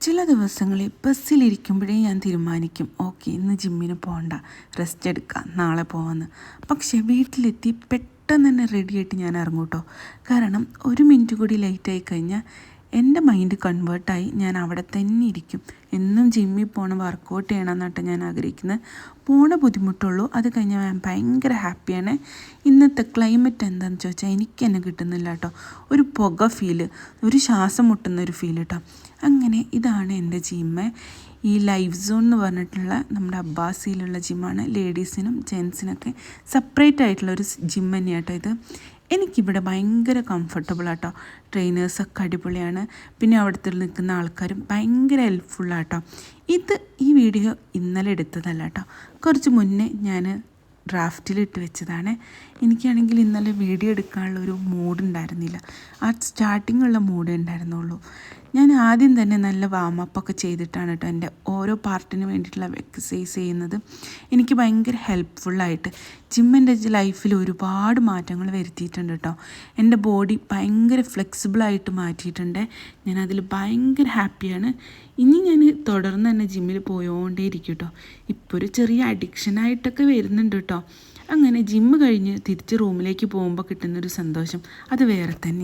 ചില ദിവസങ്ങളിൽ ബസ്സിലിരിക്കുമ്പോഴേ ഞാൻ തീരുമാനിക്കും, ഓക്കെ ഇന്ന് ജിമ്മിന് പോകണ്ട, റെസ്റ്റ് എടുക്കാം, നാളെ പോകാമെന്ന്. പക്ഷേ വീട്ടിലെത്തി പെട്ടെന്ന് തന്നെ റെഡിയായിട്ട് ഞാൻ ഇറങ്ങും കേട്ടോ. കാരണം ഒരു മിനിറ്റ് കൂടി ലേറ്റായി കഴിഞ്ഞാൽ എൻ്റെ മൈൻഡ് കൺവേർട്ടായി ഞാൻ അവിടെ തന്നെ ഇരിക്കും. എന്നും ജിമ്മിൽ പോകണം, വർക്കൗട്ട് ചെയ്യണം എന്നിട്ട് ഞാൻ ആഗ്രഹിക്കുന്നത്. പോണ ബുദ്ധിമുട്ടുള്ളൂ, അത് കഴിഞ്ഞാൽ ഞാൻ ഭയങ്കര ഹാപ്പിയാണ്. ഇന്നത്തെ ക്ലൈമറ്റ് എന്താണെന്ന് ചോദിച്ചാൽ എനിക്ക് തന്നെ കിട്ടുന്നില്ല കേട്ടോ. ഒരു പുക ഫീല്, ഒരു ശ്വാസം മുട്ടുന്ന ഒരു ഫീൽ കേട്ടോ. അങ്ങനെ ഇതാണ് എൻ്റെ ജിമ്മ്. ഈ ലൈഫ് സോൺ എന്ന് പറഞ്ഞിട്ടുള്ള നമ്മുടെ അബ്ബാസിയിലുള്ള ജിമ്മാണ്. ലേഡീസിനും ജെൻസിനൊക്കെ സെപ്പറേറ്റ് ആയിട്ടുള്ള ഒരു ജിം തന്നെയാണ് കേട്ടോ ഇത്. എനിക്കിവിടെ ഭയങ്കര കംഫർട്ടബിളാട്ടോ. ട്രെയിനേഴ്സൊക്കെ അടിപൊളിയാണ്. പിന്നെ അവിടുത്തെ നിൽക്കുന്ന ആൾക്കാരും ഭയങ്കര ഹെൽപ്ഫുള്ളാട്ടോ. ഈ വീഡിയോ ഇന്നലെ എടുത്തതല്ല കേട്ടോ, കുറച്ച് മുന്നേ ഞാൻ ഡ്രാഫ്റ്റിലിട്ട് വെച്ചതാണ്. എനിക്കാണെങ്കിൽ ഇന്നലെ വീഡിയോ എടുക്കാനുള്ള ഒരു മൂഡ് ഉണ്ടായിരുന്നില്ല. ആ സ്റ്റാർട്ടിങ്ങുള്ള മൂഡ് ഉണ്ടായിരുന്നുള്ളൂ. ഞാൻ ആദ്യം തന്നെ നല്ല വാമപ്പൊക്കെ ചെയ്തിട്ടാണ് കേട്ടോ എൻ്റെ ഓരോ പാർട്ടിന് വേണ്ടിയിട്ടുള്ള എക്സസൈസ് ചെയ്യുന്നത്. എനിക്ക് ഭയങ്കര ഹെൽപ്ഫുള്ളായിട്ട് ജിം എൻ്റെ ലൈഫിൽ ഒരുപാട് മാറ്റങ്ങൾ വരുത്തിയിട്ടുണ്ട് കേട്ടോ. എൻ്റെ ബോഡി ഭയങ്കര ഫ്ലെക്സിബിളായിട്ട് മാറ്റിയിട്ടുണ്ട്. ഞാനതിൽ ഭയങ്കര ഹാപ്പിയാണ്. ഇനി ഞാൻ തുടർന്ന് തന്നെ ജിമ്മിൽ പോയോണ്ടേ ഇരിക്കും കേട്ടോ. ഇപ്പോൾ ഒരു ചെറിയ അഡിക്ഷനായിട്ടൊക്കെ വരുന്നുണ്ട് കേട്ടോ. അങ്ങനെ ജിമ്മ് കഴിഞ്ഞ് തിരിച്ച് റൂമിലേക്ക് പോകുമ്പോൾ കിട്ടുന്നൊരു സന്തോഷം അത് വേറെ തന്നെ.